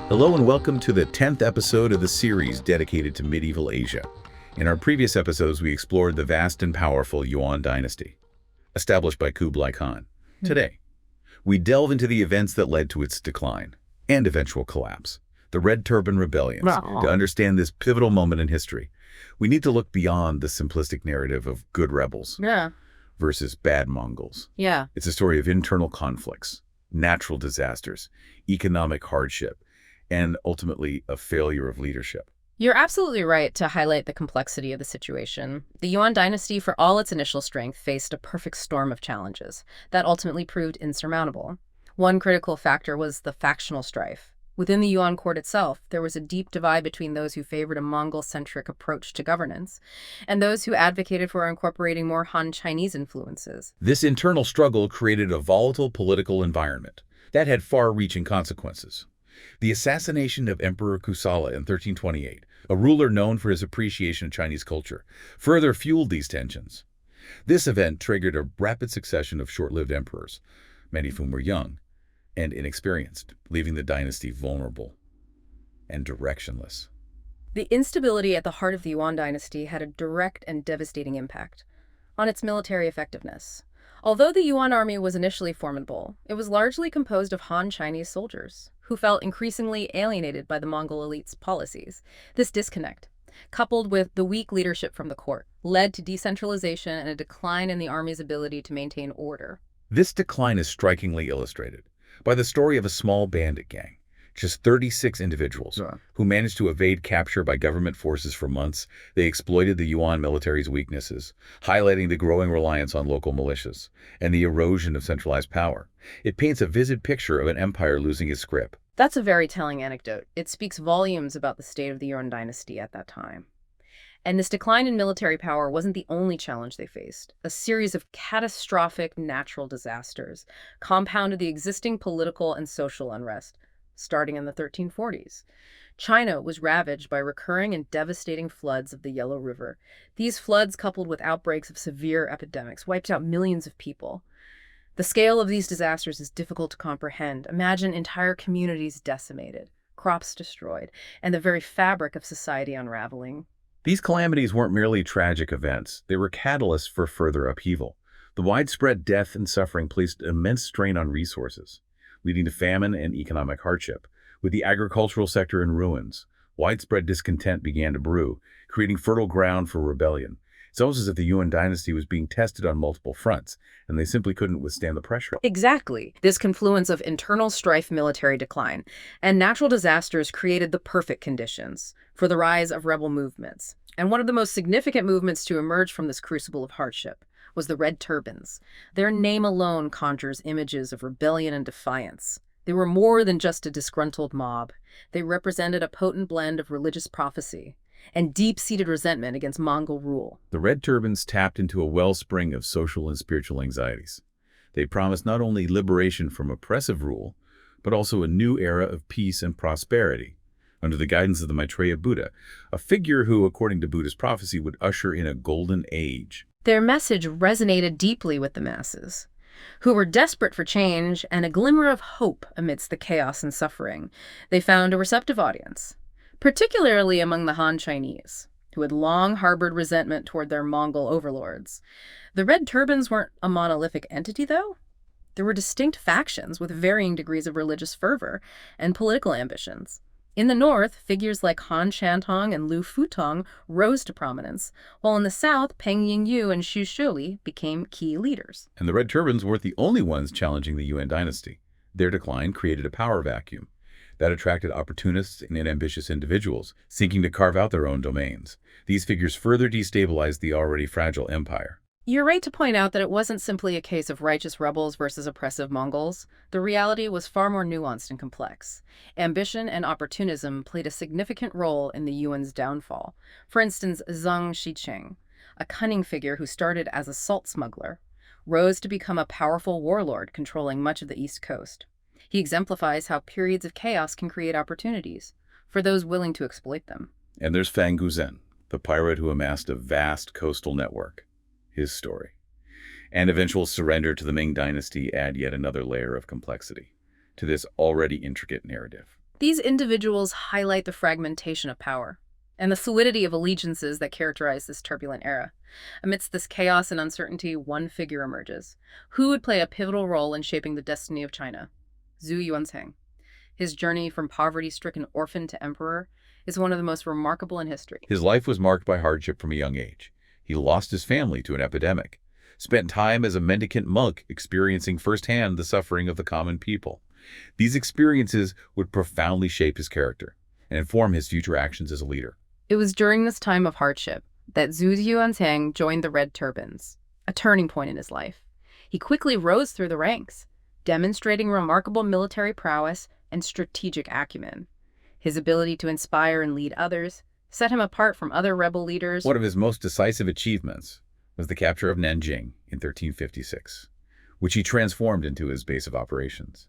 Hello and welcome to the 10th episode of the series dedicated to medieval Asia. In our previous episodes, we explored the vast and powerful Yuan dynasty, established by Kublai Khan. Today, we delve into the events that led to its decline and eventual collapse, the Red Turban Rebellions. To understand this pivotal moment in history, we need to look beyond the simplistic narrative of good rebels versus bad Mongols. It's a story of internal conflicts, natural disasters, economic hardship, and ultimately a failure of leadership. You're absolutely right to highlight the complexity of the situation. The Yuan dynasty, for all its initial strength, faced a perfect storm of challenges that ultimately proved insurmountable. One critical factor was the factional strife. Within the Yuan court itself, there was a deep divide between those who favored a Mongol-centric approach to governance and those who advocated for incorporating more Han Chinese influences. This internal struggle created a volatile political environment that had far-reaching consequences. The assassination of Emperor Kusala in 1328, a ruler known for his appreciation of Chinese culture, further fueled these tensions. This event triggered a rapid succession of short-lived emperors, many of whom were young and inexperienced, leaving the dynasty vulnerable and directionless. The instability at the heart of the Yuan dynasty had a direct and devastating impact on its military effectiveness. Although the Yuan army was initially formidable, it was largely composed of Han Chinese soldiers who felt increasingly alienated by the Mongol elite's policies. This disconnect, coupled with the weak leadership from the court, led to decentralization and a decline in the army's ability to maintain order. This decline is strikingly illustrated by the story of a small bandit gang, just 36 individuals, who managed to evade capture by government forces for months. They exploited the Yuan military's weaknesses, highlighting the growing reliance on local militias and the erosion of centralized power. It paints a vivid picture of an empire losing its grip. That's a very telling anecdote. It speaks volumes about the state of the Yuan dynasty at that time. And this decline in military power wasn't the only challenge they faced. A series of catastrophic natural disasters compounded the existing political and social unrest. Starting in the 1340s, China was ravaged by recurring and devastating floods of the Yellow River. These floods, coupled with outbreaks of severe epidemics, wiped out millions of people. The scale of these disasters is difficult to comprehend. Imagine entire communities decimated, crops destroyed, and the very fabric of society unraveling. These calamities weren't merely tragic events. They were catalysts for further upheaval. The widespread death and suffering placed immense strain on resources, leading to famine and economic hardship. With the agricultural sector in ruins, widespread discontent began to brew, creating fertile ground for rebellion. It's almost as if the Yuan dynasty was being tested on multiple fronts, and they simply couldn't withstand the pressure. Exactly. This confluence of internal strife, military decline, and natural disasters created the perfect conditions for the rise of rebel movements. And one of the most significant movements to emerge from this crucible of hardship was the Red Turbans. Their name alone conjures images of rebellion and defiance. They were more than just a disgruntled mob. They represented a potent blend of religious prophecy and deep-seated resentment against Mongol rule. The Red Turbans tapped into a wellspring of social and spiritual anxieties. They promised not only liberation from oppressive rule, but also a new era of peace and prosperity, under the guidance of the Maitreya Buddha, a figure who, according to Buddhist prophecy, would usher in a golden age. Their message resonated deeply with the masses, who were desperate for change and a glimmer of hope amidst the chaos and suffering. They found a receptive audience, particularly among the Han Chinese, who had long harbored resentment toward their Mongol overlords. The Red Turbans weren't a monolithic entity, though. There were distinct factions with varying degrees of religious fervor and political ambitions. In the north, figures like Han Shantong and Lu Futong rose to prominence, while in the south, Peng Yingyu and Xu Shuli became key leaders. And the Red Turbans weren't the only ones challenging the Yuan dynasty. Their decline created a power vacuum that attracted opportunists and ambitious individuals seeking to carve out their own domains. These figures further destabilized the already fragile empire. You're right to point out that it wasn't simply a case of righteous rebels versus oppressive Mongols. The reality was far more nuanced and complex. Ambition and opportunism played a significant role in the Yuan's downfall. For instance, Zhang Shicheng, a cunning figure who started as a salt smuggler, rose to become a powerful warlord controlling much of the East Coast. He exemplifies how periods of chaos can create opportunities for those willing to exploit them. And there's Fang Guzhen, the pirate who amassed a vast coastal network. His story and eventual surrender to the Ming Dynasty add yet another layer of complexity to this already intricate narrative. These individuals highlight the fragmentation of power and the fluidity of allegiances that characterize this turbulent era. Amidst this chaos and uncertainty, one figure emerges. Who would play a pivotal role in shaping the destiny of China? Zhu Yuanzhang. His journey from poverty-stricken orphan to emperor is one of the most remarkable in history. His life was marked by hardship from a young age. He lost his family to an epidemic, spent time as a mendicant monk experiencing firsthand the suffering of the common people. These experiences would profoundly shape his character and inform his future actions as a leader. It was during this time of hardship that Zhu Yuanzhang joined the Red Turbans, a turning point in his life. He quickly rose through the ranks, demonstrating remarkable military prowess and strategic acumen. His ability to inspire and lead others set him apart from other rebel leaders. One of his most decisive achievements was the capture of Nanjing in 1356, which he transformed into his base of operations.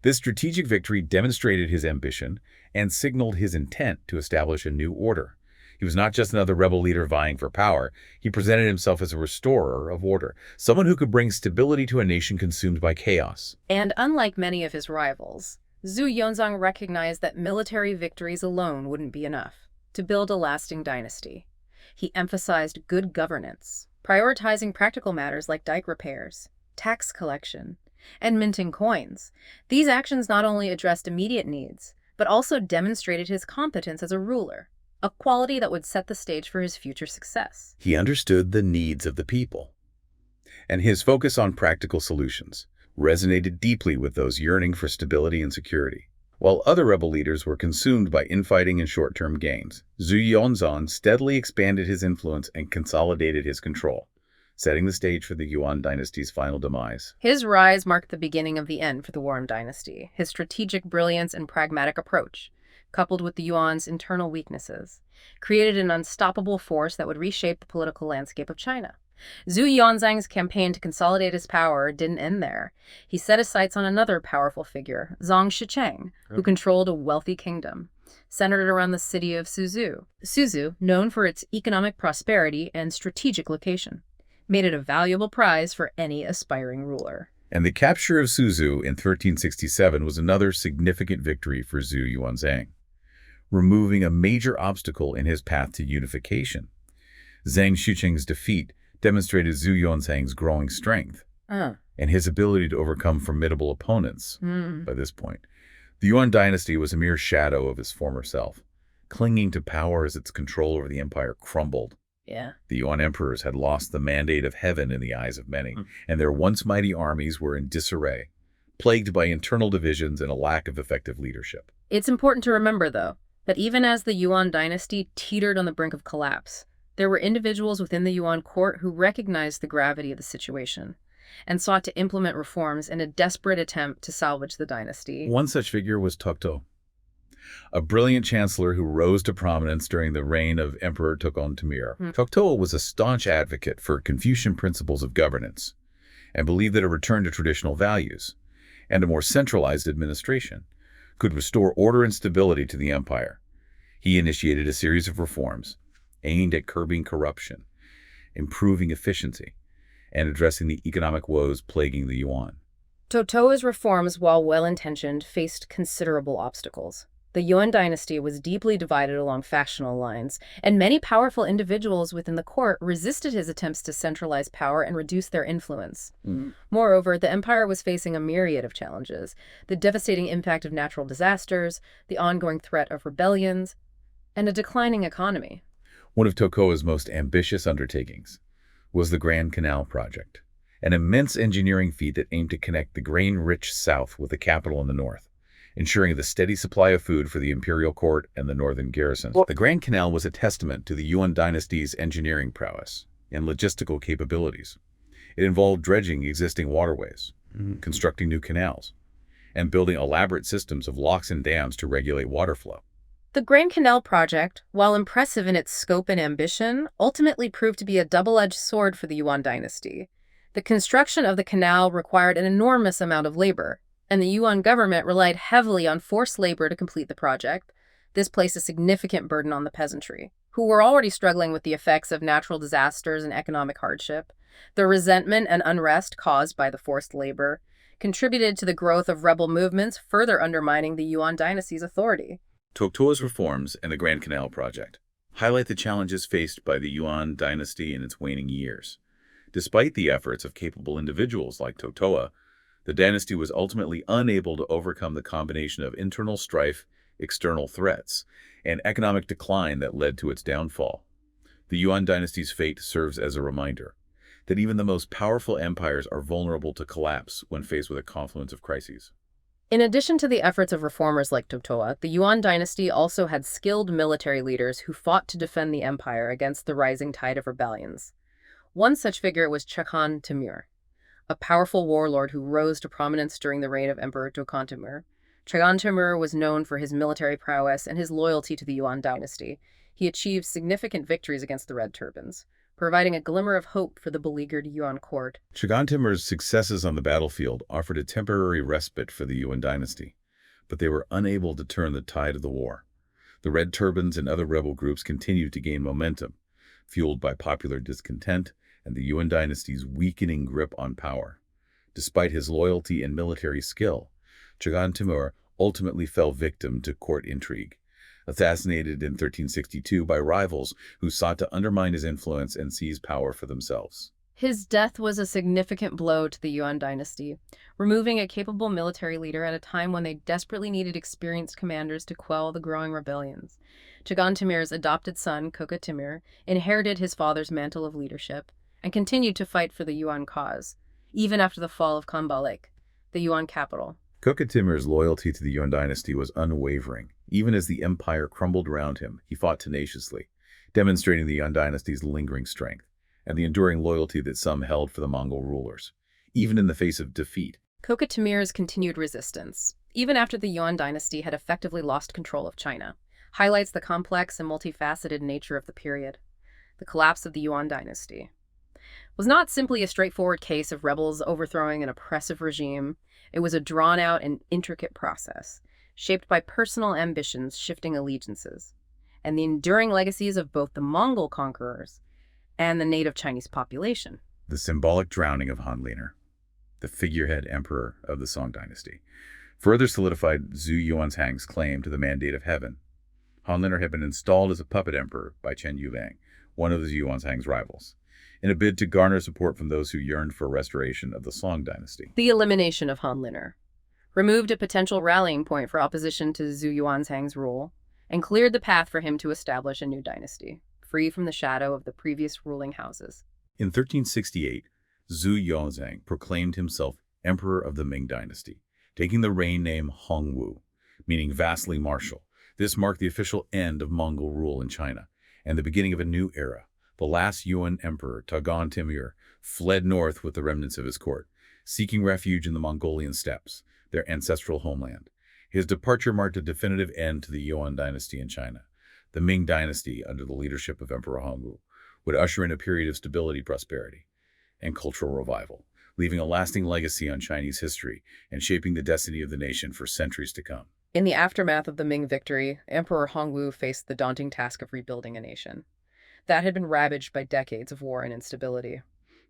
This strategic victory demonstrated his ambition and signaled his intent to establish a new order. He was not just another rebel leader vying for power. He presented himself as a restorer of order, someone who could bring stability to a nation consumed by chaos. And unlike many of his rivals, Zhu Yuanzhang recognized that military victories alone wouldn't be enough to build a lasting dynasty. He emphasized good governance, prioritizing practical matters like dike repairs, tax collection, and minting coins. These actions not only addressed immediate needs, but also demonstrated his competence as a ruler, a quality that would set the stage for his future success. He understood the needs of the people, and his focus on practical solutions resonated deeply with those yearning for stability and security. While other rebel leaders were consumed by infighting and short-term gains, Zhu Yuanzhang steadily expanded his influence and consolidated his control, setting the stage for the Yuan dynasty's final demise. His rise marked the beginning of the end for the Yuan dynasty. His strategic brilliance and pragmatic approach, coupled with the Yuan's internal weaknesses, created an unstoppable force that would reshape the political landscape of China. Zhu Yuanzhang's campaign to consolidate his power didn't end there. He set his sights on another powerful figure, Zhang Shicheng, who controlled a wealthy kingdom centered around the city of Suzhou. Suzhou, known for its economic prosperity and strategic location, made it a valuable prize for any aspiring ruler. And the capture of Suzhou in 1367 was another significant victory for Zhu Yuanzhang, removing a major obstacle in his path to unification. Zhang Shicheng's defeat demonstrated Zhu Yuanzhang's growing strength and his ability to overcome formidable opponents. By this point, the Yuan dynasty was a mere shadow of his former self, clinging to power as its control over the empire crumbled. The Yuan emperors had lost the mandate of heaven in the eyes of many, and their once mighty armies were in disarray, plagued by internal divisions and a lack of effective leadership. It's important to remember, though, that even as the Yuan dynasty teetered on the brink of collapse, there were individuals within the Yuan court who recognized the gravity of the situation and sought to implement reforms in a desperate attempt to salvage the dynasty. One such figure was Toto, a brilliant chancellor who rose to prominence during the reign of Emperor Chagan Timur. Toto was a staunch advocate for Confucian principles of governance and believed that a return to traditional values and a more centralized administration could restore order and stability to the empire. He initiated a series of reforms aimed at curbing corruption, improving efficiency, and addressing the economic woes plaguing the Yuan. Toto's reforms, while well-intentioned, faced considerable obstacles. The Yuan dynasty was deeply divided along factional lines, and many powerful individuals within the court resisted his attempts to centralize power and reduce their influence. Moreover, the empire was facing a myriad of challenges: the devastating impact of natural disasters, the ongoing threat of rebellions, and a declining economy. One of Toto's most ambitious undertakings was the Grand Canal project, an immense engineering feat that aimed to connect the grain-rich south with the capital in the north, ensuring the steady supply of food for the imperial court and the northern garrisons. The Grand Canal was a testament to the Yuan dynasty's engineering prowess and logistical capabilities. It involved dredging existing waterways, constructing new canals, and building elaborate systems of locks and dams to regulate water flow. The Grand Canal project, while impressive in its scope and ambition, ultimately proved to be a double-edged sword for the Yuan dynasty. The construction of the canal required an enormous amount of labor, and the Yuan government relied heavily on forced labor to complete the project. This placed a significant burden on the peasantry, who were already struggling with the effects of natural disasters and economic hardship. The resentment and unrest caused by the forced labor contributed to the growth of rebel movements, further undermining the Yuan dynasty's authority. Toto's reforms and the Grand Canal project highlight the challenges faced by the Yuan dynasty in its waning years. Despite the efforts of capable individuals like Toto, the dynasty was ultimately unable to overcome the combination of internal strife, external threats, and economic decline that led to its downfall. The Yuan dynasty's fate serves as a reminder that even the most powerful empires are vulnerable to collapse when faced with a confluence of crises. In addition to the efforts of reformers like Toto, the Yuan dynasty also had skilled military leaders who fought to defend the empire against the rising tide of rebellions. One such figure was Chagan Timur, a powerful warlord who rose to prominence during the reign of Emperor Chagan Timur. Chagan Timur was known for his military prowess and his loyalty to the Yuan dynasty. He achieved significant victories against the Red Turbans, providing a glimmer of hope for the beleaguered Yuan court. Chagan Timur's successes on the battlefield offered a temporary respite for the Yuan dynasty, but they were unable to turn the tide of the war. The Red Turbans and other rebel groups continued to gain momentum, fueled by popular discontent and the Yuan dynasty's weakening grip on power. Despite his loyalty and military skill, Chagan Timur ultimately fell victim to court intrigue, assassinated in 1362 by rivals who sought to undermine his influence and seize power for themselves. His death was a significant blow to the Yuan dynasty, removing a capable military leader at a time when they desperately needed experienced commanders to quell the growing rebellions. Chagan Timur's adopted son, Köke Timur, inherited his father's mantle of leadership and continued to fight for the Yuan cause, even after the fall of Canal, the Yuan capital. Köke Timur's loyalty to the Yuan dynasty was unwavering. Even as the empire crumbled around him, he fought tenaciously, demonstrating the Yuan dynasty's lingering strength and the enduring loyalty that some held for the Mongol rulers, even in the face of defeat. Köke Timur's continued resistance, even after the Yuan dynasty had effectively lost control of China, highlights the complex and multifaceted nature of the period. The collapse of the Yuan dynasty was not simply a straightforward case of rebels overthrowing an oppressive regime. It was a drawn-out and intricate process, shaped by personal ambitions, shifting allegiances, and the enduring legacies of both the Mongol conquerors and the native Chinese population. The symbolic drowning of Hanliner, the figurehead emperor of the Song dynasty, further solidified Zhu Yuanzhang's claim to the mandate of heaven. Hanliner had been installed as a puppet emperor by Chen Yubing, one of Zhu Yuanzhang's rivals, in a bid to garner support from those who yearned for a restoration of the Song dynasty. The elimination of Hanliner removed a potential rallying point for opposition to Zhu Yuanzhang's rule and cleared the path for him to establish a new dynasty, free from the shadow of the previous ruling houses. In 1368, Zhu Yuanzhang proclaimed himself emperor of the Ming Dynasty, taking the reign name Hongwu, meaning vastly martial. This marked the official end of Mongol rule in China and the beginning of a new era. The last Yuan emperor, Chagan Timur, fled north with the remnants of his court, seeking refuge in the Mongolian steppes, their ancestral homeland. His departure marked a definitive end to the Yuan dynasty in China. The Ming Dynasty, under the leadership of Emperor Hongwu, would usher in a period of stability, prosperity, and cultural revival, leaving a lasting legacy on Chinese history and shaping the destiny of the nation for centuries to come. In the aftermath of the Ming victory, Emperor Hongwu faced the daunting task of rebuilding a nation that had been ravaged by decades of war and instability.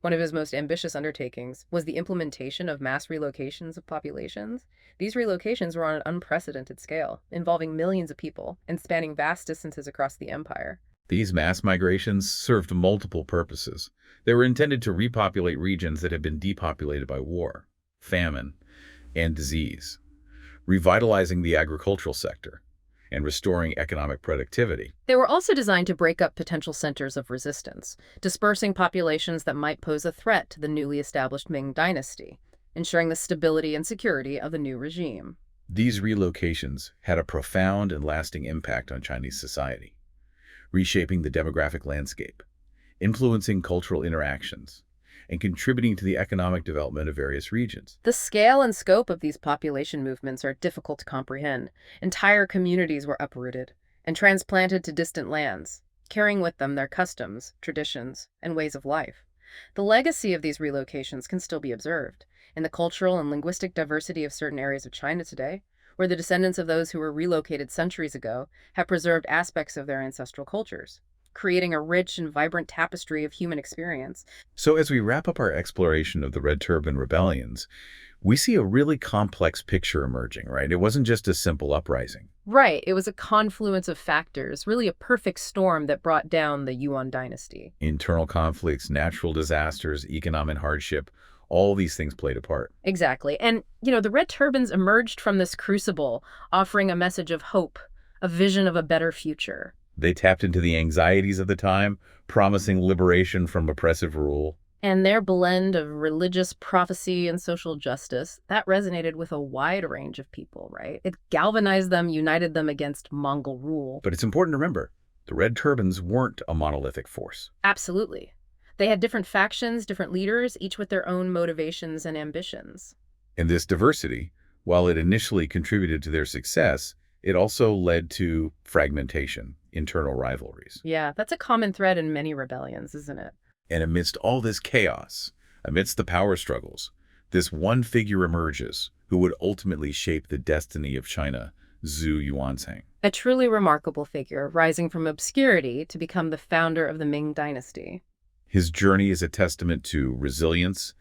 One of his most ambitious undertakings was the implementation of mass relocations of populations. These relocations were on an unprecedented scale, involving millions of people and spanning vast distances across the empire. These mass migrations served multiple purposes. They were intended to repopulate regions that had been depopulated by war, famine, and disease, revitalizing the agricultural sector and restoring economic productivity. They were also designed to break up potential centers of resistance, dispersing populations that might pose a threat to the newly established Ming Dynasty, ensuring the stability and security of the new regime. These relocations had a profound and lasting impact on Chinese society, reshaping the demographic landscape, influencing cultural interactions, and contributing to the economic development of various regions. The scale and scope of these population movements are difficult to comprehend. Entire communities were uprooted and transplanted to distant lands, carrying with them their customs, traditions, and ways of life. The legacy of these relocations can still be observed in the cultural and linguistic diversity of certain areas of China today, where the descendants of those who were relocated centuries ago have preserved aspects of their ancestral cultures. creating a rich and vibrant tapestry of human experience. So as we wrap up our exploration of the Red Turban Rebellions, we see a really complex picture emerging, right? It wasn't just a simple uprising. Right, it was a confluence of factors, really a perfect storm that brought down the Yuan dynasty. Internal conflicts, natural disasters, economic hardship, all these things played a part. Exactly. And, the Red Turbans emerged from this crucible, offering a message of hope, a vision of a better future. They tapped into the anxieties of the time, promising liberation from oppressive rule. And their blend of religious prophecy and social justice, that resonated with a wide range of people, right? It galvanized them, united them against Mongol rule. But it's important to remember, the Red Turbans weren't a monolithic force. Absolutely. They had different factions, different leaders, each with their own motivations and ambitions. And this diversity, while it initially contributed to their success, it also led to fragmentation, internal rivalries. Yeah, that's a common thread in many rebellions, isn't it? And amidst all this chaos, amidst the power struggles, this one figure emerges who would ultimately shape the destiny of China, Zhu Yuanzhang. A truly remarkable figure, rising from obscurity to become the founder of the Ming Dynasty. His journey is a testament to resilience,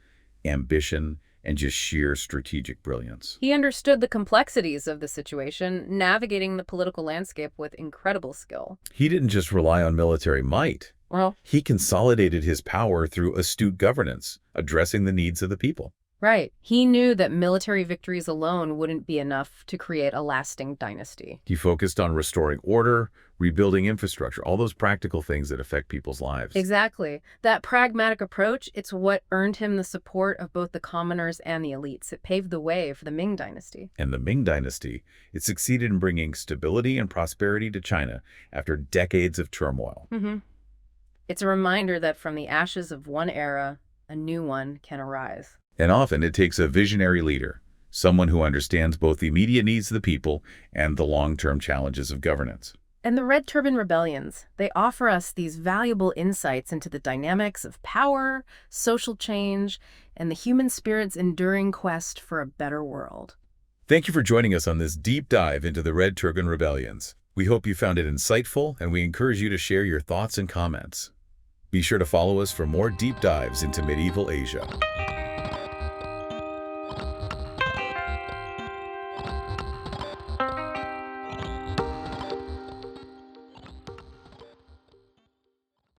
ambition, and just sheer strategic brilliance. He understood the complexities of the situation, navigating the political landscape with incredible skill. He didn't just rely on military might. Well, He consolidated his power through astute governance, addressing the needs of the people. right. He knew that military victories alone wouldn't be enough to create a lasting dynasty. He focused on restoring order, rebuilding infrastructure, all those practical things that affect people's lives. Exactly. That pragmatic approach, it's what earned him the support of both the commoners and the elites. It paved the way for the Ming Dynasty. And the Ming Dynasty, it succeeded in bringing stability and prosperity to China after decades of turmoil. It's a reminder that from the ashes of one era, a new one can arise. And often it takes a visionary leader, someone who understands both the immediate needs of the people and the long-term challenges of governance. And the Red Turban Rebellions, they offer us these valuable insights into the dynamics of power, social change, and the human spirit's enduring quest for a better world. Thank you for joining us on this deep dive into the Red Turban Rebellions. We hope you found it insightful, and we encourage you to share your thoughts and comments. Be sure to follow us for more deep dives into medieval Asia.